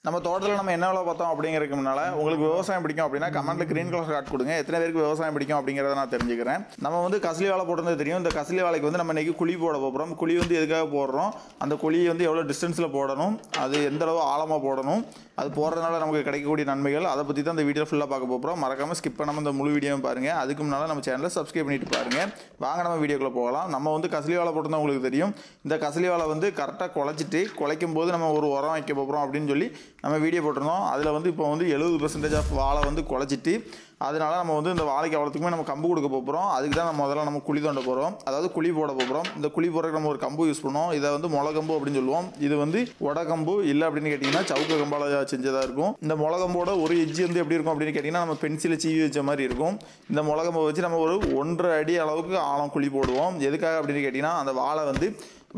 நம்ம தோட்டத்தில் நம்ம என்ன வேலை பார்த்தோம் அப்படிங்கிறதுக்கு முன்னால் உங்களுக்கு விவசாயம் பிடிக்கும் அப்படின்னா கமெண்ட்டில் க்ரீன் கலர் ஹார்ட் கொடுங்க. எத்தனை பேருக்கு விவசாயம் பிடிக்கும் அப்படிங்கிறத நான் தெரிஞ்சுக்கிறேன். நம்ம வந்து கசலி வாழை போட்டுறது தெரியும். இந்த கசலி வாழைக்கு வந்து நம்ம இன்றைக்கி குழி போட போகிறோம். குழி வந்து எதுக்காக போடுறோம், அந்த குழியை வந்து எவ்வளோ டிஸ்டன்ஸில் போடணும், அது எந்த அளவு ஆழமாக போடணும், அது போடுறதுனால நமக்கு கிடைக்கக்கூடிய நன்மைகள், அதை பற்றி தான் இந்த வீடியோ ஃபுல்லாக பார்க்க போகிறோம். மறக்காமல் ஸ்கிப் பண்ணாமல் இந்த முழு வீடியோவும் பாருங்கள். அதுக்கு முன்னால் நம்ம சேனலை சப்ஸ்கிரைப் பண்ணிட்டு பாருங்கள். வாங்க நம்ம வீடியோக்குள்ளே போகலாம். நம்ம வந்து கசலி வாழை போட்டுருந்தா உங்களுக்கு தெரியும். இந்த கசலி வாழை வந்து கரெக்டாக குழைச்சிட்டு குலைக்கும் போது நம்ம ஒரு உரம் வைக்க போகிறோம் அப்படின்னு சொல்லி நம்ம வீடியோ போட்டிருந்தோம். அதில் வந்து இப்போ வந்து 70% ஆஃப் வாழை வந்து குழைச்சிட்டு அதனால் நம்ம வந்து இந்த வாழைக்கு அவ்வளோத்துக்குமே நம்ம கம்பு கொடுக்க போகிறோம். அதுக்கு தான் நம்ம முதல்ல நம்ம குழி தோண்ட போகிறோம், அதாவது குழி போட போகிறோம். இந்த குழி போடுறதுக்கு நம்ம ஒரு கம்பு யூஸ் பண்ணுவோம். இதை வந்து முளகம்பு அப்படின்னு சொல்லுவோம். இது வந்து உடக்கம்பு இல்லை அப்படின்னு கேட்டிங்கன்னா சவுக்க கம்பால் செஞ்சதாக இருக்கும். இந்த முளகம்போட ஒரு எஜ்ஜி வந்து எப்படி இருக்கும் அப்படின்னு கேட்டிங்கன்னா நம்ம பென்சிலை சீவி வச்ச மாதிரி இருக்கும். இந்த முளகம்பை வச்சு நம்ம ஒரு 1.5 அடி அளவுக்கு ஆழம் குழி போடுவோம். எதுக்காக அப்படின்னு கேட்டிங்கன்னா அந்த வாழை வந்து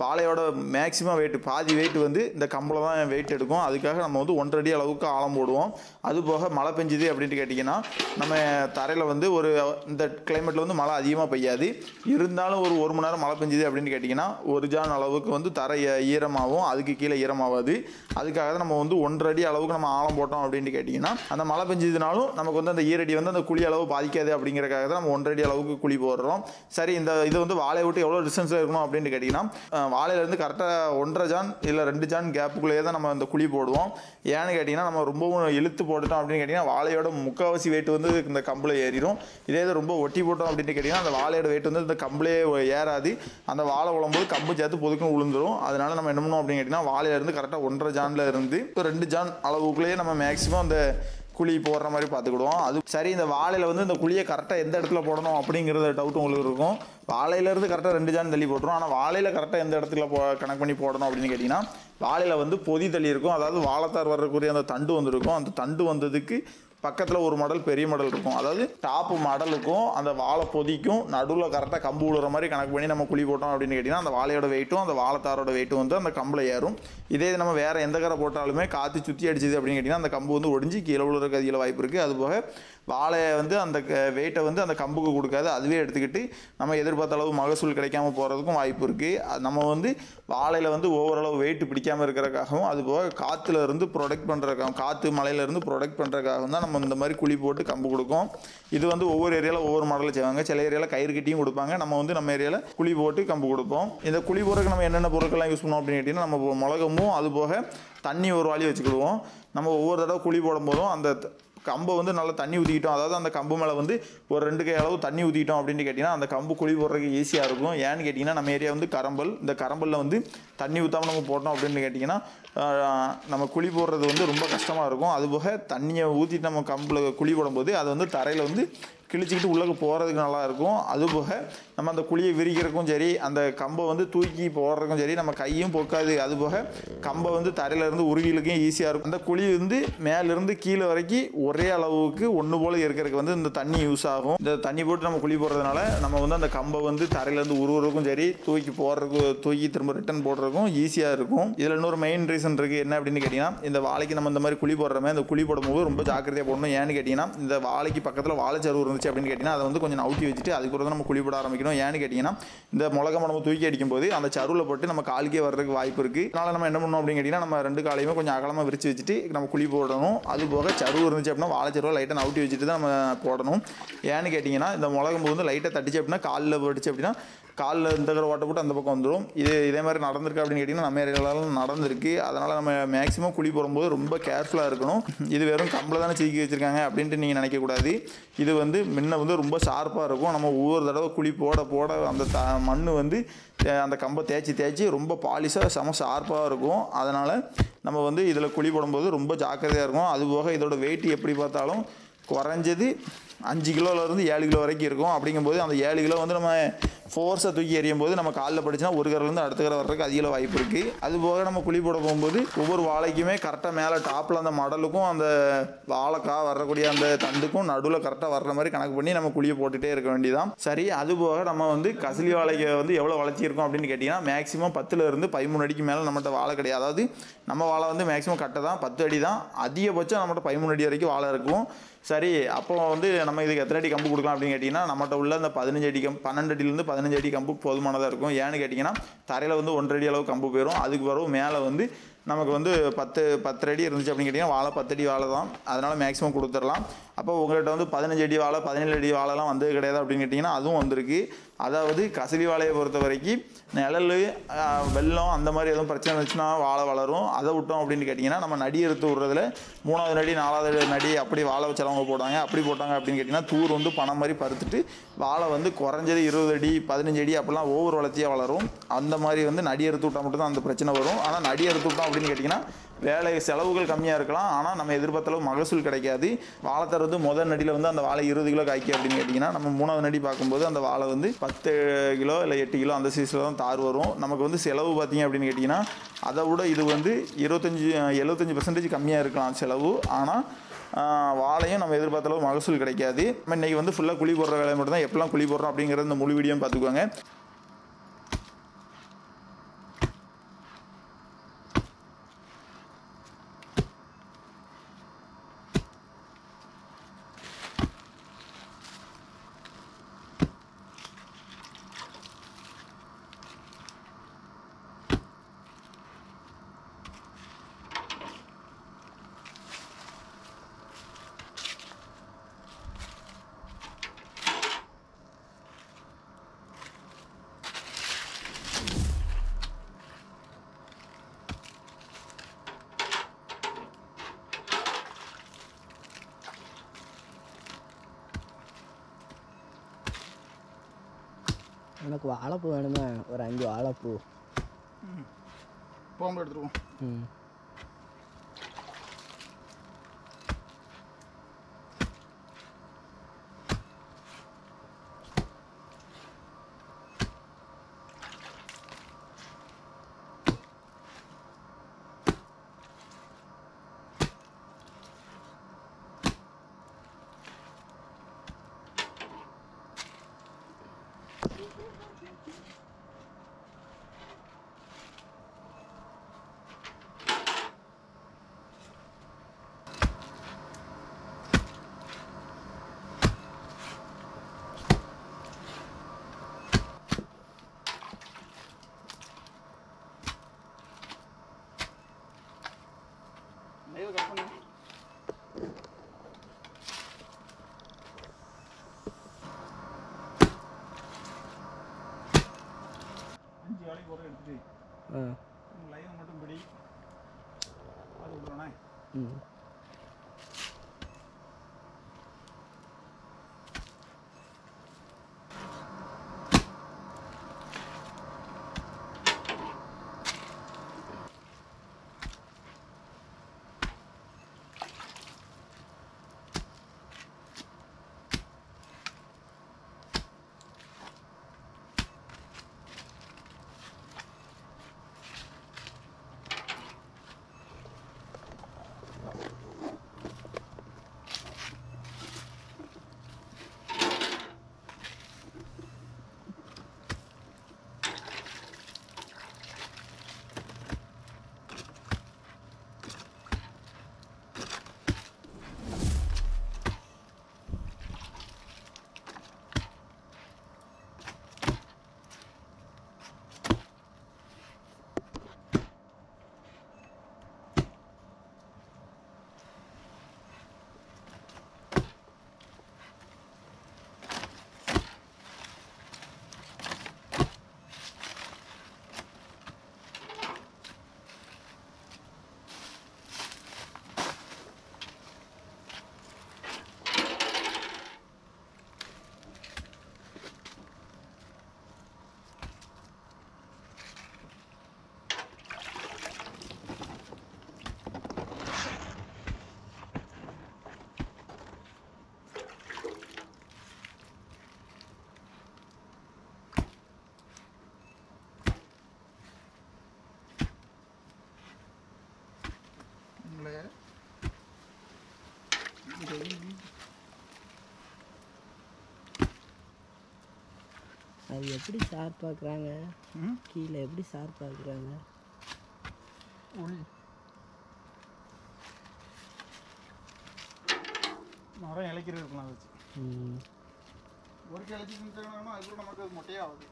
வாழையோட மேக்ஸிமம் வெயிட் பாதி வெயிட் வந்து இந்த கம்பில் தான் வெயிட் எடுக்கும். அதுக்காக நம்ம வந்து 1.5 அடி அளவுக்கு ஆழம் போடுவோம். அது போக மழை பெஞ்சுது அப்படின்ட்டு கேட்டிங்கன்னா நம்ம தரையில் வந்து ஒரு இந்த கிளைமேட்டில் வந்து மழை அதிகமாக பெய்யாது. இருந்தாலும் ஒரு மணி நேரம் மழை பெஞ்சுது அப்படின்னு கேட்டிங்கன்னா ஒரு ஜான் அளவுக்கு வந்து தரை ஈரமாகவும் அதுக்கு கீழே ஈரமாகாது. அதுக்காக தான் நம்ம வந்து 1.5 அடி அளவுக்கு நம்ம ஆழம் போட்டோம் அப்படின்ட்டு கேட்டிங்கன்னா அந்த மழை பெஞ்சதுனாலும் நமக்கு வந்து அந்த ஈரடி வந்து அந்த குழி அளவு பாதிக்காது அப்படிங்கிறக்காக தான் நம்ம 1.5 அடி அளவுக்கு குழி போடுறோம். சரி, இந்த இது வந்து வாழையை விட்டு எவ்வளோ டிஸ்டன்ஸில் இருக்கணும் அப்படின்னு கேட்டிங்கன்னா வாழையிலேருந்து கரெக்டாக 1.5 ஜான் இல்லை 2 ஜான் கேப்புக்குள்ளேயே தான் நம்ம இந்த குழி போடுவோம். ஏன்னு கேட்டிங்கன்னா நம்ம ரொம்பவும் இழுத்து போட்டுட்டோம் அப்படின்னு கேட்டிங்கன்னா வாழையோட முக்கால்வாசி வெயிட் வந்து இந்த கம்பில் ஏறிடும். இதே இது ரொம்ப ஒட்டி போட்டோம் அப்படின்னு கேட்டிங்கன்னா அந்த வாழையோட வெயிட் வந்து இந்த கம்பிலே ஏறாது. அந்த வாழை உழும்போது கம்பு சேர்த்து பொதுக்கும் விழுந்துடும். அதனால் நம்ம என்ன பண்ணணும் அப்படின்னு கேட்டிங்கன்னா வாழையிலேருந்து கரெக்டாக 1.5 ஜானில் இருந்து 2 ஜான் அளவுக்குள்ளேயே நம்ம மேக்ஸிமம் அந்த குழி போடுற மாதிரி பார்த்துக்கிடுவோம். அது சரி, இந்த வாழையில் வந்து இந்த குழியை கரெக்டாக எந்த இடத்துல போடணும் அப்படிங்கிறத டவுட் உங்களுக்கு இருக்கும். வாழையிலேருந்து கரெக்டாக 2 ஜான் தள்ளி போட்டுரும். ஆனால் வாழையில் கரெக்டாக எந்த இடத்துல கணக்கு பண்ணி போடணும் அப்படின்னு கேட்டிங்கன்னா வாழையில் வந்து பொதி தள்ளி இருக்கும். அதாவது வாழைத்தார் வரக்கூடிய அந்த தண்டு வந்துருக்கும். அந்த தண்டு வந்ததுக்கு பக்கத்தில் ஒரு மாடல் பெரிய மாடல் இருக்கும். அதாவது டாப்பு மாடலுக்கும் அந்த வாழை பொதிக்கும் நடுவில் கரெக்டாக கம்பு விழுற மாதிரி கணக்கு பண்ணி நம்ம குழி போட்டோம் அப்படின்னு கேட்டிங்கன்னா அந்த வாழையோட வெயிட்டும் அந்த வாழைத்தாரோட வெயிட்டும் வந்து அந்த கம்பில் ஏறும். இதே நம்ம வேறு எந்த கரை போட்டாலுமே காற்று சுற்றி அடிச்சிது அப்படின்னு கேட்டிங்கன்னா அந்த கம்பு வந்து ஒடிஞ்சு கீழே விழுறதுக்கு அதிக வாய்ப்பு இருக்குது. அதுபோக வாழையை வந்து அந்த வெயிட்டை வந்து அந்த கம்புக்கு கொடுக்காது, அதுவே எடுத்துக்கிட்டு நம்ம எதிர்பார்த்த அளவு மகசூல் கிடைக்காம போகிறதுக்கும் வாய்ப்பு இருக்குது. நம்ம வந்து வாழையில் வந்து ஓவரளவு வெயிட் பிடிக்காமல் இருக்கிறதுக்காகவும் அதுபோக காற்றுல இருந்து ப்ரொடெக்ட் பண்ணுறதுக்காகவும் காற்று மழையிலேருந்து ப்ரொடெக்ட் பண்ணுறதுக்காகவும் தான் நம்ம இந்த மாதிரி குழி போட்டு கம்பு கொடுக்கும். இது வந்து ஒவ்வொரு ஏரியாவில் ஒவ்வொரு மாடலில் செய்வாங்க. சில ஏரியாவில் கயிறு கட்டியும் கொடுப்பாங்க. நம்ம வந்து நம்ம ஏரியாவில் குழி போட்டு கம்பு கொடுப்போம். இந்த குழி போடுறதுக்கு நம்ம என்னென்ன பொருட்கள்லாம் யூஸ் பண்ணுவோம் அப்படின்னு கேட்டிங்கன்னா நம்ம முளகமும் அதுபோக தண்ணி ஒரு வாளி வச்சுக்கிடுவோம். நம்ம ஒவ்வொரு தடவை குழி போடும் போதும் அந்த கம்பை வந்து நல்லா தண்ணி ஊற்றிக்கிட்டோம், அதாவது அந்த கம்பு மேலே வந்து ஒரு 2 கை அளவு தண்ணி ஊற்றிக்கிட்டோம் அப்படின்னு கேட்டிங்கன்னா அந்த கம்பு குழி போடுறதுக்கு ஈஸியாக இருக்கும். ஏன்னு கேட்டிங்கன்னா நம்ம ஏரியா வந்து கரம்பல், இந்த கரம்பலில் வந்து தண்ணி ஊற்றாமல் நம்ம போட்டோம் அப்படின்னு கேட்டிங்கன்னா நம்ம குழி போடுறது வந்து ரொம்ப கஷ்டமாக இருக்கும். அதுபோக தண்ணியை ஊற்றிட்டு நம்ம கம்பில் குழி போடும்போது அது வந்து தரையில் வந்து கிழிச்சிக்கிட்டு உள்ளே போகிறதுக்கு நல்லாயிருக்கும். அதுபோக நம்ம அந்த குழியை விரிக்கிறதுக்கும் சரி அந்த கம்பை வந்து தூக்கி போடுறதுக்கும் சரி நம்ம கையும் போக்காது. அதுபோக கம்பை வந்து தரையிலேருந்து உருகிலுக்கும் ஈஸியாக இருக்கும். அந்த குழி வந்து மேலேருந்து கீழே வரைக்கும் ஒரே அளவுக்கு ஒன்று போல் இருக்கிறதுக்கு வந்து இந்த தண்ணி யூஸ் ஆகும். இந்த தண்ணி போட்டு நம்ம குழி போடுறதுனால நம்ம வந்து அந்த கம்பை வந்து தரையிலேருந்து உருவுறதுக்கும் சரி தூக்கி திரும்ப ரிட்டன் போடுறதுக்கும் ஈஸியாக இருக்கும். இதில் இன்னொரு மெயின் ரீசன் இருக்குது. என்ன அப்படின்னு கேட்டிங்கன்னா இந்த வாழைக்கு நம்ம இந்த மாதிரி குழி போடுறோமே, இந்த குழி போடும்போது ரொம்ப ஜாக்கிரதையாக போடணும். ஏன்னு கேட்டிங்கன்னா இந்த வாழைக்கு பக்கத்தில் வாழைச்சரு இருந்துச்சு அப்படின்னு கேட்டிங்கன்னா அதை வந்து கொஞ்சம் நவுத்தி வச்சுட்டு அதுக்கு நம்ம குழி போட ஆரம்பிக்கணும். ஏன்னு கேட்டிங்கன்னா இந்த முளகம் நம்ம தூக்கி அடிக்கும்போது அந்த சருவில் போட்டு நம்ம காலுக்கே வர்றதுக்கு வாய்ப்பு இருக்குது. அதனால் நம்ம என்ன பண்ணணும் அப்படின்னு கேட்டிங்கன்னா நம்ம 2 காலையுமே கொஞ்சம் அகலமாக விரிச்சு வச்சுட்டு நம்ம குழி போடணும். அது போக சருவு இருந்துச்சு அப்படின்னா வாழைச்சருவை லைட்டாக நவுட்டி வச்சுட்டு தான் நம்ம போடணும். ஏன்னு கேட்டிங்கன்னா இந்த முளகம் வந்து லைட்டாக தட்டிச்சு அப்படின்னா காலில் போட்டுச்சு அப்படின்னா காலில் இந்த கரை ஓட்ட போட்டு அந்த பக்கம் வந்துடும். இதே மாதிரி நடந்திருக்கு அப்படின்னு கேட்டிங்கன்னா நம்ம ஏரியாவிலாம் நடந்திருக்கு. அதனால் நம்ம மேக்ஸிமம் குழி போடும்போது ரொம்ப கேர்ஃபுல்லாக இருக்கணும். இது வெறும் கம்பில் தானே சீக்கி வச்சுருக்காங்க அப்படின்ட்டு நீங்கள் நினைக்கக்கூடாது. இது வந்து முன்ன வந்து ரொம்ப ஷார்ப்பாக இருக்கும். நம்ம ஒவ்வொரு தடவை குழி போட அந்த மண் வந்து அந்த கம்பை தேய்ச்சி ரொம்ப பாலிஷாக செம ஷார்ப்பாக இருக்கும். அதனால் நம்ம வந்து இதில் குழி போடும்போது ரொம்ப ஜாக்கிரதையாக இருக்கும். அதுபோக இதோட வெயிட் எப்படி பார்த்தாலும் குறைஞ்சது 5 கிலோலேருந்து 7 கிலோ வரைக்கும் இருக்கும். அப்படிங்கும்போது அந்த 7 கிலோ வந்து நம்ம ஃபோர்ஸை தூக்கி எறியும் போது நம்ம காலில் படிச்சுன்னா ஒரு கரையிலேருந்து அடுத்த கரை வர்றதுக்கு அதிக வாய்ப்பு இருக்குது. அதுபோக நம்ம குழி போட போகும்போது ஒவ்வொரு வாழைக்குமே கரெக்டாக மேலே டாப்பில் அந்த மடலுக்கும் அந்த வாழைக்காய் வரக்கூடிய அந்த தண்டுக்கும் நடுவில் கரெக்டாக வர்ற மாதிரி கணக்கு பண்ணி நம்ம குழியை போட்டுகிட்டே இருக்க வேண்டியதான். சரி, அதுபோக நம்ம வந்து கசலி வாழைக்கு வந்து எவ்வளோ வளர்ச்சி இருக்கும் அப்படின்னு கேட்டிங்கன்னா மேக்ஸிமம் 10லேருந்து 13 அடிக்கு மேலே நம்மகிட்ட வாழை கிடையாது. அதாவது நம்ம வாழை வந்து மேக்ஸிமம் கட்டை தான் 10 அடி தான், அதிகபட்சம் நம்மகிட்ட 13 அடி வரைக்கும் வாழை இருக்கும். சரி, அப்போ வந்து நம்ம இதுக்கு எத்தனை அடி கம்பு கொடுக்கலாம் அப்படின்னு கேட்டிங்கன்னா நம்மகிட்ட உள்ள அந்த 15 அடி 12 அடியிலேருந்து 15 அடி கம்பு போதுமானதாக இருக்கும். ஏன்னு கேட்டிங்கன்னா தரையில் வந்து 1.5 அடி அளவு கம்பு போயிடும். அதுக்கு பிறகு மேலே வந்து நமக்கு வந்து 10 அடி இருந்துச்சு அப்படின்னு கேட்டிங்கன்னா வாழை 10 அடி வாழை தான், அதனால் மேக்ஸிமம் கொடுத்துடலாம். அப்போ உங்கள்கிட்ட வந்து 15 அடி வாழை 17 அடி வாழைலாம் வந்தது கிடையாது அப்படின்னு கேட்டிங்கன்னா அதுவும் வந்திருக்கு. அதாவது கசலி வாழையை பொறுத்த வரைக்கும் நிழல் வெள்ளம் அந்த மாதிரி எதுவும் பிரச்சனை இருந்துச்சுன்னா வாழை வளரும். அதை விட்டோம் அப்படின்னு கேட்டிங்கன்னா நம்ம நடி எடுத்து விட்றதுல 3வது நடி 4வது நடி அப்படி வாழை வச்சவங்க போட்டாங்க. அப்படி போட்டாங்க அப்படின்னு கேட்டிங்கன்னா தூர் வந்து பணம் மாதிரி பருத்துட்டு வாழை வந்து குறைஞ்சது 20 அடி 15 அடி அப்படிலாம் ஒவ்வொரு வளர்த்தியாக வளரும். அந்த மாதிரி வந்து நடி எடுத்து விட்டால் மட்டும் தான் அந்த பிரச்சனை வரும். ஆனால் நடி எடுத்து விட்டோம் அப்படின்னு கேட்டிங்கன்னா வேலை செலவுகள் கம்மியாக இருக்கலாம், ஆனால் நம்ம எதிர்பார்த்த அளவு மகசூல் கிடைக்காது. வாழை தரது முதல் நடியில் வந்து அந்த வாழை 20 கிலோ காய்க்கு அப்படின்னு கேட்டிங்கன்னா நம்ம 3வது நடி பார்க்கும்போது அந்த வாழை வந்து 10 கிலோ இல்லை 8 கிலோ அந்த சீஸில் தான் தார் வரும். நமக்கு வந்து செலவு பார்த்தீங்க அப்படின்னு கேட்டிங்கன்னா அதை விட இது வந்து 75% கம்மியாக இருக்கலாம் செலவு. ஆனால் வாழையும் நம்ம எதிர்பார்த்த அளவு மகசூல் கிடைக்காது. நம்ம இன்றைக்கி வந்து ஃபுல்லாக குழி போடுற வேலை மட்டும் தான், எப்பெல்லாம் குழி போடுறோம் அப்படிங்கிறது இந்த முழு வீடியோ பார்த்துக்குவாங்க. எனக்கு வாழைப்பூ வேணுமே, ஒரு 5 வாழைப்பூ. போகும்போது எடுத்துருவோம். வேலைக்கு போகிற எடுத்துட்டு லைனை மட்டும் பிடி, அது விட்றோண்ணே. அது எப்படி சார் பார்க்குறாங்க, கீழே எப்படி சார் பார்க்குறாங்க? மரம் இலைக்கிறது இருக்கலாம் வச்சு ஒரு கிளச்சி செஞ்சாங்கன்னா அதுக்குள்ள நமக்கு அது மொட்டையே ஆகுது,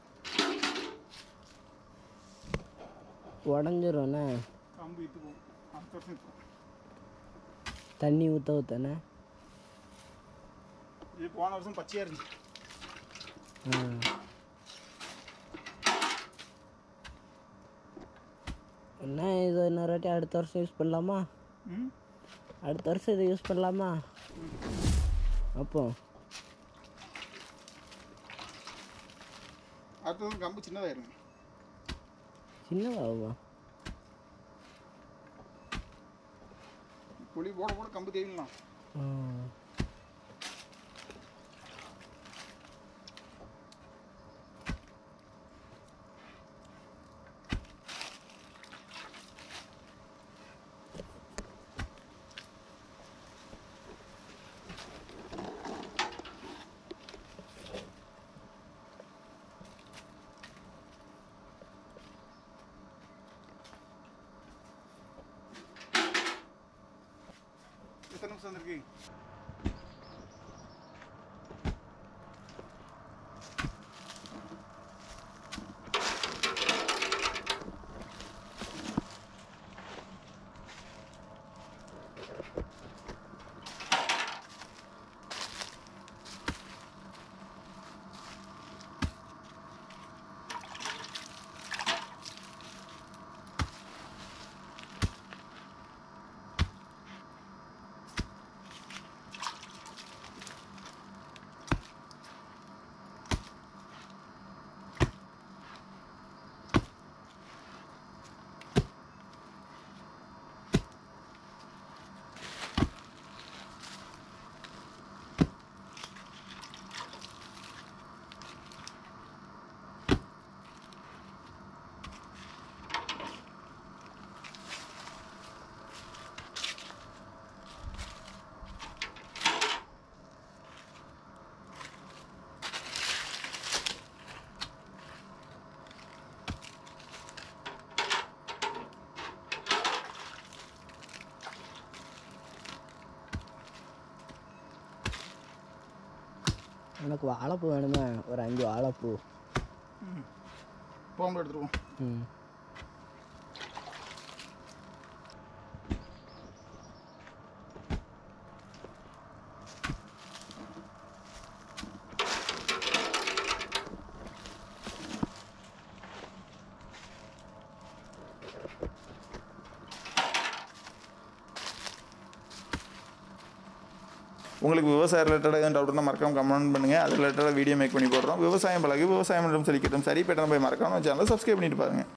உடஞ்சிரும்ண்ணே. கம்பு இட்டு போகும், அடுத்த வருஷம் இருக்கும். தண்ணி ஊற்ற ஊற்றண்ணே. இது போன வருஷம் பச்சையாக இருந்துச்சு. என்ன இது இன்னொரு வாட்டி அடுத்த வருஷம் யூஸ் பண்ணலாமா? அடுத்த வருஷம் இதை யூஸ் பண்ணலாமா? அப்போ அடுத்த வருஷம் கம்பு சின்னதாயிருங்க. சின்னதாகுமா? குழி போட போட கம்பு தேவிடலாம். எத்தனை நிமிஷம் வந்துருக்கு? எனக்கு வாழைப்பூ வேணுமே, ஒரு 5 வாழைப்பூ. போகும்போது எடுத்துருவோம். உங்களுக்கு விவசாய ரிலேட்டடாக எதுவும் டவுட்னா மறக்காம கமெண்ட் பண்ணுங்கள். அது ரிலேட்டடாக வீடியோ மேக் பண்ணி போடுறோம். விவசாயம் பழகு, விவசாயம் என்றும் செழிக்கட்டும். சரி, போய்ட்டு போய் மறக்காம சேனலை சப்ஸ்கிரைப் பண்ணிட்டு பாருங்கள்.